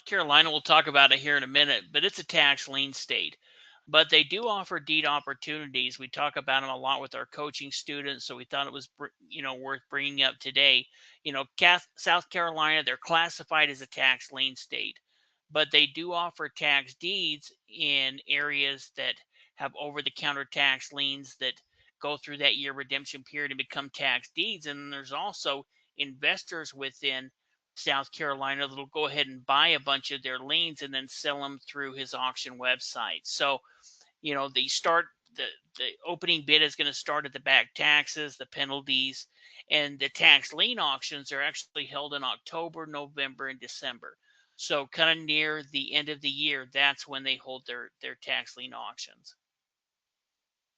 Carolina, we'll talk about it here in a minute, but it's a tax lien state. But they do offer deed opportunities. We talk about them a lot with our coaching students, so we thought it was worth bringing up today. South Carolina, they're classified as a tax lien state, but they do offer tax deeds in areas that have over-the-counter tax liens that go through that year redemption period and become tax deeds. And there's also investors within South Carolina that'll go ahead and buy a bunch of their liens and then sell them through his auction website. So, the opening bid is going to start at the back taxes, the penalties, and the tax lien auctions are actually held in October, November, and December. So kind of near the end of the year, that's when they hold their tax lien auctions.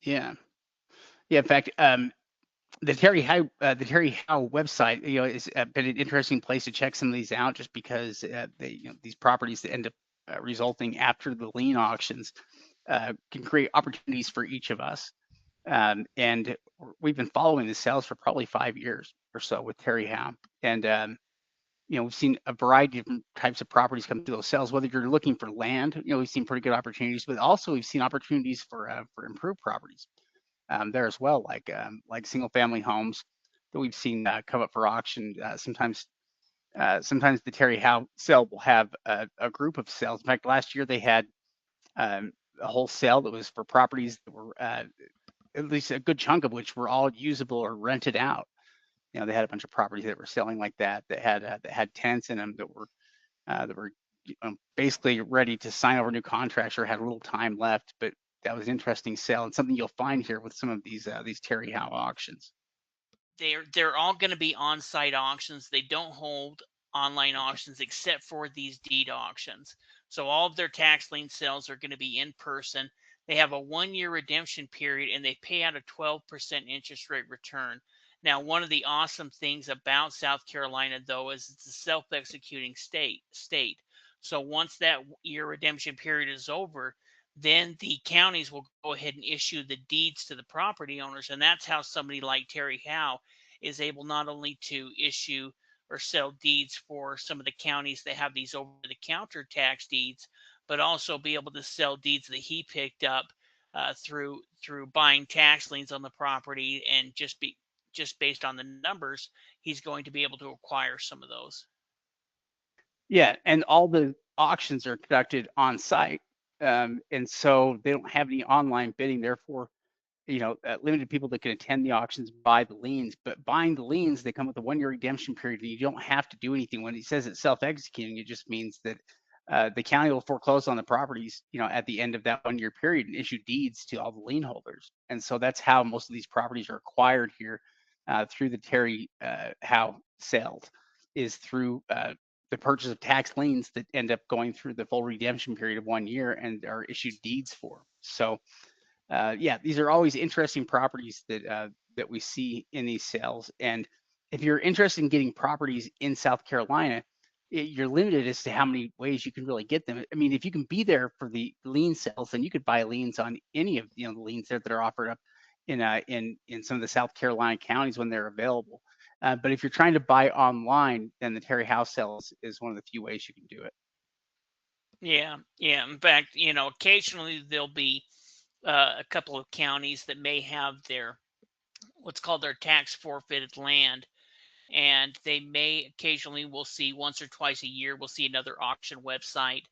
Yeah. Yeah. In fact, the Terry Howe website, is been an interesting place to check some of these out, just because these properties that end up resulting after the lien auctions can create opportunities for each of us. And we've been following the sales for probably 5 years or so with Terry Howe, and we've seen a variety of different types of properties come through those sales. Whether you're looking for land, we've seen pretty good opportunities, but also we've seen opportunities for improved properties there as well, like single family homes that we've seen come up for auction. Sometimes the Terry Howe sale will have a group of sales. In fact, last year they had a whole sale that was for properties that were at least a good chunk of which were all usable or rented out. They had a bunch of properties that were selling like that had tenants in them that were basically ready to sign over new contracts or had a little time left. But that was an interesting sale, and something you'll find here with some of these Terry Howe auctions. They're all going to be on-site auctions. They don't hold online auctions except for these deed auctions. So all of their tax lien sales are going to be in person. They have a 1-year redemption period and they pay out a 12% interest rate return. Now, one of the awesome things about South Carolina, though, is it's a self-executing state. So once that year redemption period is over, then the counties will go ahead and issue the deeds to the property owners. And that's how somebody like Terry Howe is able not only to issue or sell deeds for some of the counties that have these over the counter tax deeds, but also be able to sell deeds that he picked up through buying tax liens on the property, and just based on the numbers, he's going to be able to acquire some of those. Yeah, and all the auctions are conducted on site, and so they don't have any online bidding. Therefore, limited people that can attend the auctions buy the liens. But buying the liens, they come with a 1-year redemption period, and you don't have to do anything. When he says it's self-executing, it just means that the county will foreclose on the properties, at the end of that 1-year period and issue deeds to all the lien holders. And so that's how most of these properties are acquired here through the Terry Howe sales, is through the purchase of tax liens that end up going through the full redemption period of 1 year and are issued deeds for. So yeah, these are always interesting properties that we see in these sales. And if you're interested in getting properties in South Carolina, you're limited as to how many ways you can really get them. I mean, if you can be there for the lien sales, then you could buy liens on any of the liens there that are offered up in some of the South Carolina counties when they're available. But if you're trying to buy online, then the Terry House sales is one of the few ways you can do it. Yeah. In fact, occasionally there'll be a couple of counties that may have their what's called their tax forfeited land, and they may occasionally, we'll see once or twice a year, we'll see another auction website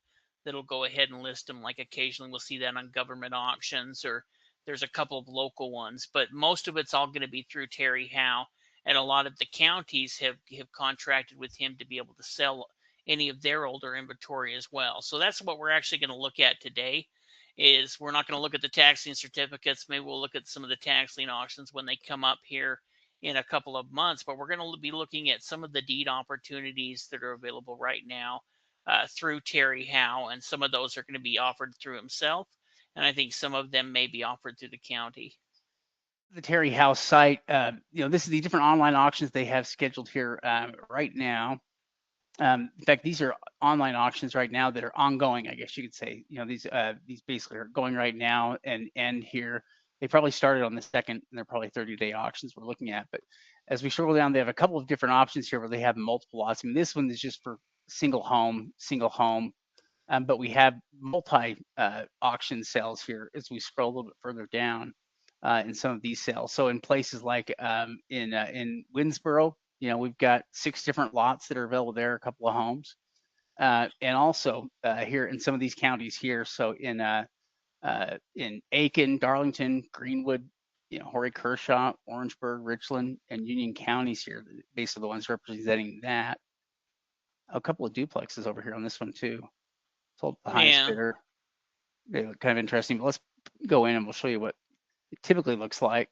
that'll go ahead and list them. Like occasionally we'll see that on government auctions, or there's a couple of local ones, but most of it's all going to be through Terry Howe. And a lot of the counties have contracted with him to be able to sell any of their older inventory as well. So that's what we're actually going to look at today. Is we're not going to look at the tax lien certificates. Maybe we'll look at some of the tax lien auctions when they come up here in a couple of months, but we're going to be looking at some of the deed opportunities that are available right now through Terry Howe, and some of those are going to be offered through himself, and I think some of them may be offered through the county. The Terry House site, this is the different online auctions they have scheduled here right now. In fact, these are online auctions right now that are ongoing, I guess you could say. These basically are going right now and end here. They probably started on the 2nd, and they're probably 30-day auctions we're looking at. But as we scroll down, they have a couple of different options here where they have multiple lots. I mean, this one is just for single home, but we have multi auction sales here as we scroll a little bit further down in some of these sales. So in places like in Winsboro, we've got 6 different lots that are available there, a couple of homes, and also here in some of these counties here. So in Aiken, Darlington, Greenwood, Horry, Kershaw, Orangeburg, Richland, and Union counties here, basically the ones representing that. A couple of duplexes over here on this one too. Sold the highest Yeah. bidder. They look kind of interesting, but let's go in and we'll show you what it typically looks like.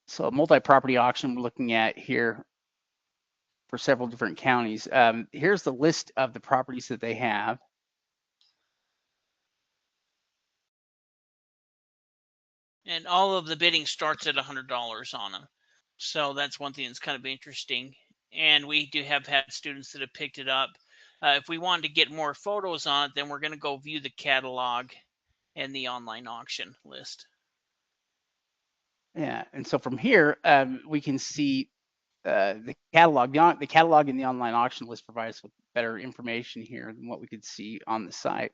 So a multi-property auction we're looking at here for several different counties. Here's the list of the properties that they have. And all of the bidding starts at $100 on them. So that's one thing that's kind of interesting. And we do have had students that have picked it up. If we wanted to get more photos on it, then we're going to go view the catalog and the online auction list. Yeah, and so from here, we can see the catalog. The catalog in the online auction list provides with better information here than what we could see on the site.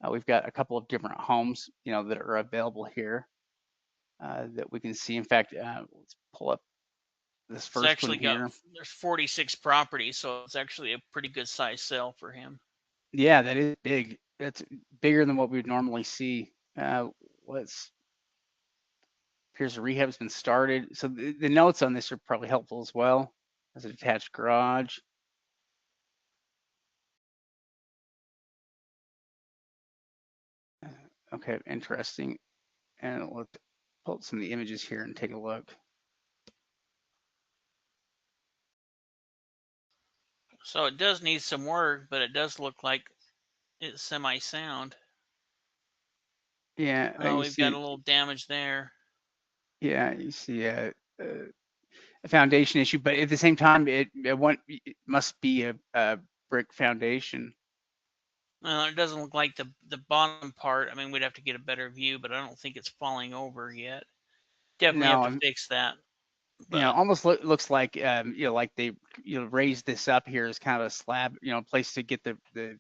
We've got a couple of different homes, that are available here that we can see. In fact, let's pull up this It's first one actually got, here. there's 46 properties, so it's actually a pretty good size sale for him. Yeah, that is big. That's bigger than what we would normally see. Let's Here's the rehab's been started. So the notes on this are probably helpful as well. As a detached garage. Okay, interesting. And let's pull up some of the images here and take a look. So it does need some work, but it does look like it's semi-sound. Yeah, Oh, you we've got see, a little damage there. yeah, you see a foundation issue, but at the same time, it must be a brick foundation. It doesn't look like the bottom part. I mean, we'd have to get a better view, but I don't think it's falling over yet. Definitely have No, to fix that. But almost looks like like they raised this up here as kind of a slab, place to get the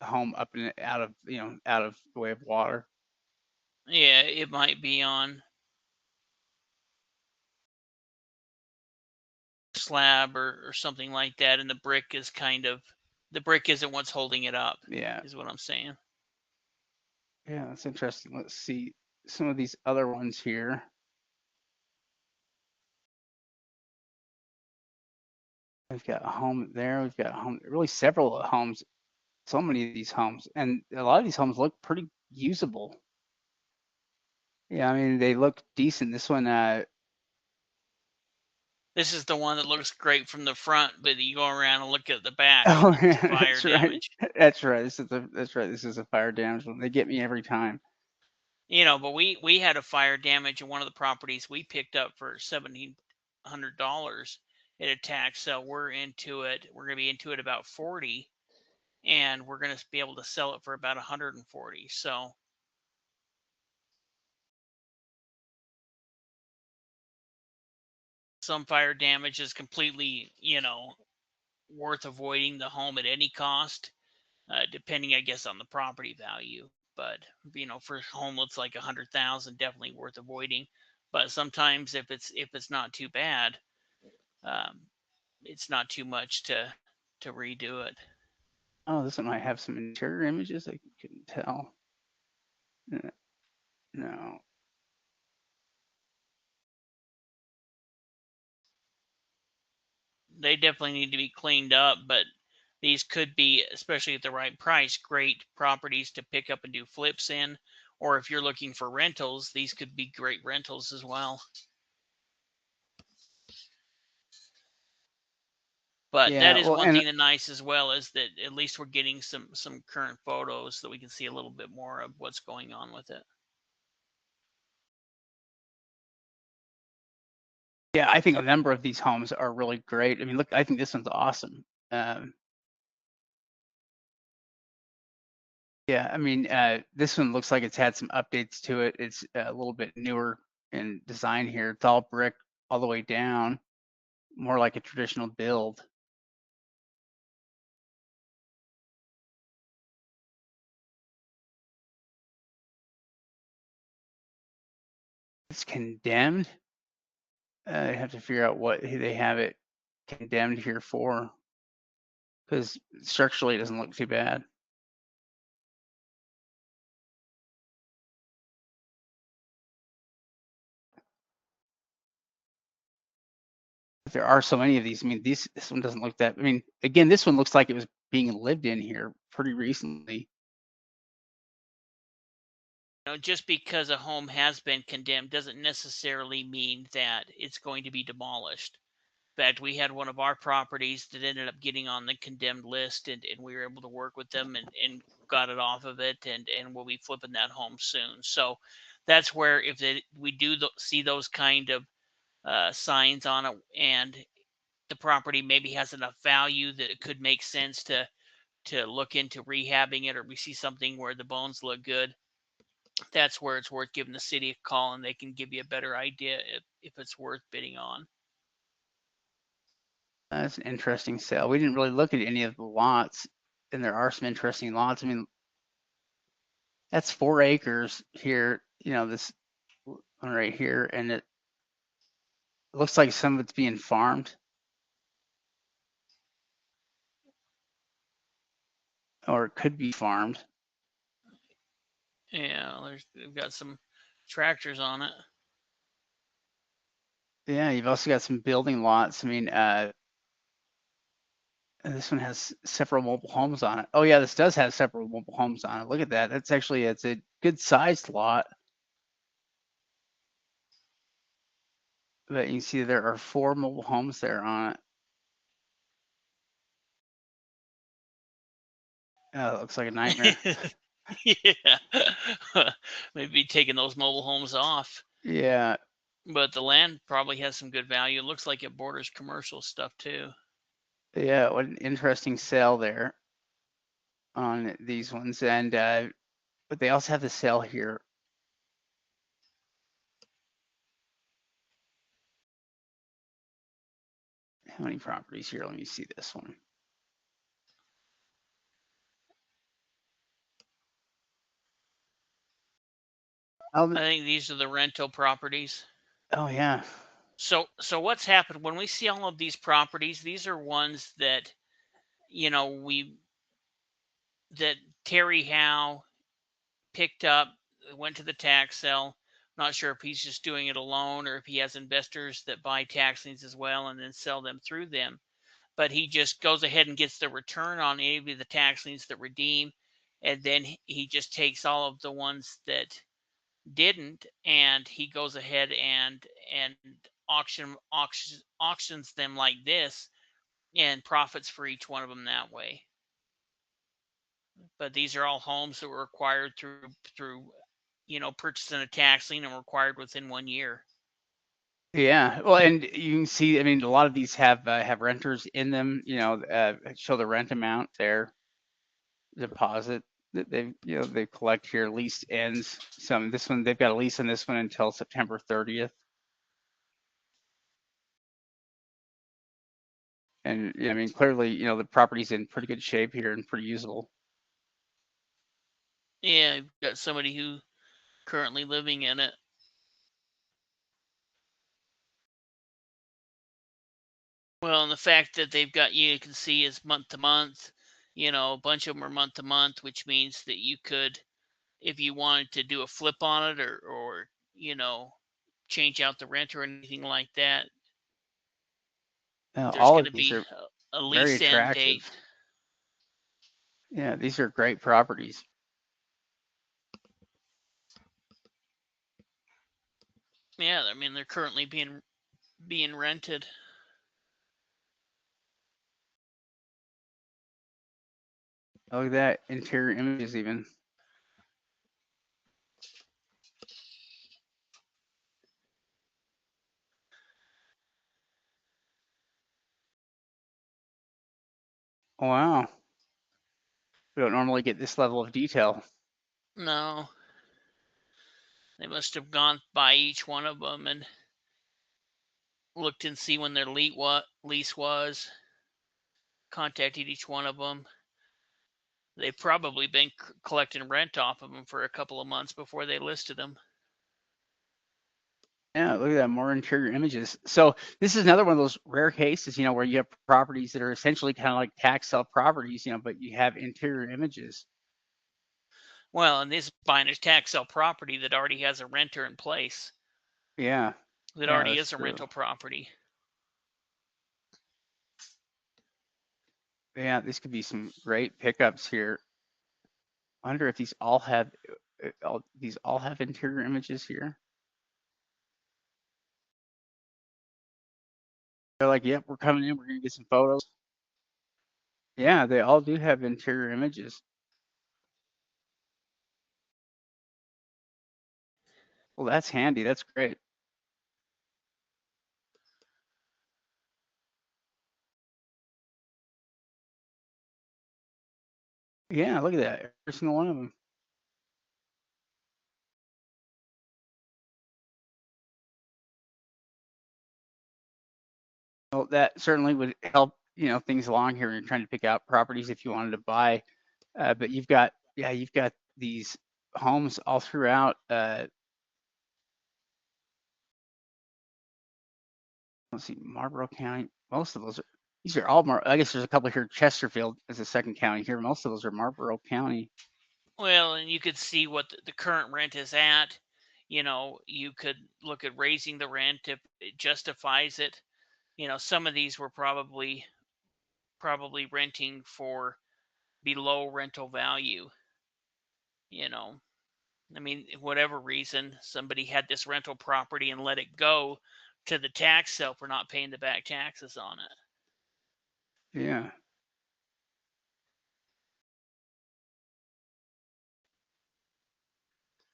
home up and out of the way of water. yeah, it might be on slab or something like that, and the brick isn't what's holding it up, Yeah, is what I'm saying. yeah, that's interesting. Let's see some of these other ones here. We've got a home there. We've got a home, really several homes. So many of these homes, and a lot of these homes look pretty usable. Yeah, I mean they look decent. This one, This is the one that looks great from the front, but you go around and look at the back oh and it's yeah, fire that's right. damage. That's right. That's right. This is a fire damage one. They get me every time. But we had a fire damage in one of the properties we picked up for $1,700 at a tax. So we're into it. We're gonna be into it about 40, and we're gonna be able to sell it for about 140. So some fire damage is completely, worth avoiding the home at any cost, depending, I guess, on the property value. But for a home that's like 100,000, definitely worth avoiding. But sometimes if it's not too bad, um, it's not too much to redo it. Oh, this one might have some interior images. I couldn't tell. No. They definitely need to be cleaned up, but these could be, especially at the right price, great properties to pick up and do flips in. Or if you're looking for rentals, these could be great rentals as well. But that Yeah. is Well, one and thing that's nice as well, is that at least we're getting some current photos so that we can see a little bit more of what's going on with it. yeah, I think a number of these homes are really great. I mean, look, I think this one's awesome. Um, Yeah, I mean, this one looks like it's had some updates to it. It's a little bit newer in design here. It's all brick all the way down, more like a traditional build. It's condemned. I have to figure out what they have it condemned here for, because structurally it doesn't look too bad. There are so many of these. I mean, this one doesn't look that. I mean, again, this one looks like it was being lived in here pretty recently. Just because a home has been condemned doesn't necessarily mean that it's going to be demolished. In fact, we had one of our properties that ended up getting on the condemned list, and we were able to work with them and got it off of it, and we'll be flipping that home soon. So that's where if we do see those kind of signs on it, and the property maybe has enough value that it could make sense to look into rehabbing it, or we see something where the bones look good, that's where it's worth giving the city a call, and they can give you a better idea if it's worth bidding on. That's an interesting sale. We didn't really look at any of the lots, and there are some interesting lots. I mean, that's 4 acres here. This one right here, and it looks like some of it's being farmed, or it could be farmed. Yeah, they've got some tractors on it. Yeah, you've also got some building lots. I mean, this one has several mobile homes on it. Oh yeah, this does have several mobile homes on it. Look at that. It's a good sized lot. But you can see there are 4 mobile homes there on it. Oh, it looks like a nightmare. Yeah, maybe taking those mobile homes off. Yeah, But the land probably has some good value. It looks like it borders commercial stuff too. yeah, what an interesting sale there on these ones. And but they also have the sale here. How many properties here? Let me see this one. Oh, I think these are the rental properties. oh yeah. So what's happened when we see all of these properties? These are ones that we that Terry Howe picked up, went to the tax sale. Not sure if he's just doing it alone or if he has investors that buy tax liens as well and then sell them through them. But he just goes ahead and gets the return on any of the tax liens that redeem, and then he just takes all of the ones that didn't, and he goes ahead and auctions them like this, and profits for each one of them that way. But these are all homes that were acquired through purchasing a tax lien and required within 1 year. Yeah. Well, and you can see, I mean, a lot of these have renters in them, show the rent amount there, deposit that they collect here. Lease ends. Some this one they've got a lease on this one until September 30th. And yeah, I mean, clearly, the property's in pretty good shape here and pretty usable. Yeah, you've got somebody who currently living in it. Well, and the fact that they've got, you can see, is month to month. A bunch of them are month to month, which means that you could, if you wanted to do a flip on it, or change out the rent or anything like that, there's All going of to these be are a very lease end attractive. date. Yeah, these are great properties. Yeah, I mean they're currently being rented. Look at that interior images even. Wow. We don't normally get this level of detail. No, they must have gone by each one of them and looked and see when their lease was, contacted each one of them. They've probably been collecting rent off of them for a couple of months before they listed them. Yeah, look at that, more interior images. So this is another one of those rare cases, where you have properties that are essentially kind of like tax sale properties, but you have interior images. Well, and this buying a tax sale property that already has a renter in place. Yeah, That yeah, already that's is a true. rental property. Yeah, these could be some great pickups here. I wonder if these all have interior images here. They're like, yep, we're coming in. We're gonna get some photos. Yeah, they all do have interior images. Well, that's handy. That's great. Yeah, look at that. Every single one of them. Well, that certainly would help, things along here when you're trying to pick out properties if you wanted to buy. But you've got these homes all throughout. Let's see, Marlborough County. Most of those are, these are all I guess there's a couple here. Chesterfield is the second county here. Most of those are Marlborough County. Well, and you could see what the current rent is at. You could look at raising the rent if it justifies it. Some of these were probably renting for below rental value. You know, I mean, whatever reason, somebody had this rental property and let it go to the tax sale for not paying the back taxes on it. Yeah.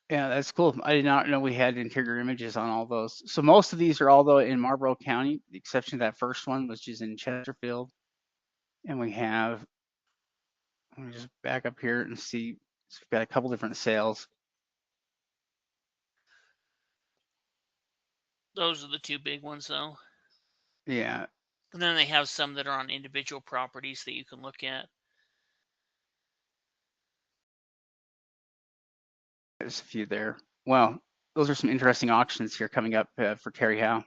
Yeah, that's cool. I did not know we had interior images on all those. So most of these are all though in Marlborough County, the exception of that first one, which is in Chesterfield. And we have, let me just back up here and see. So we've got a couple different sales. Those are the two big ones, though. Yeah, And then they have some that are on individual properties that you can look at. there's a few there. Well, those are some interesting auctions here coming up for Terry Howe.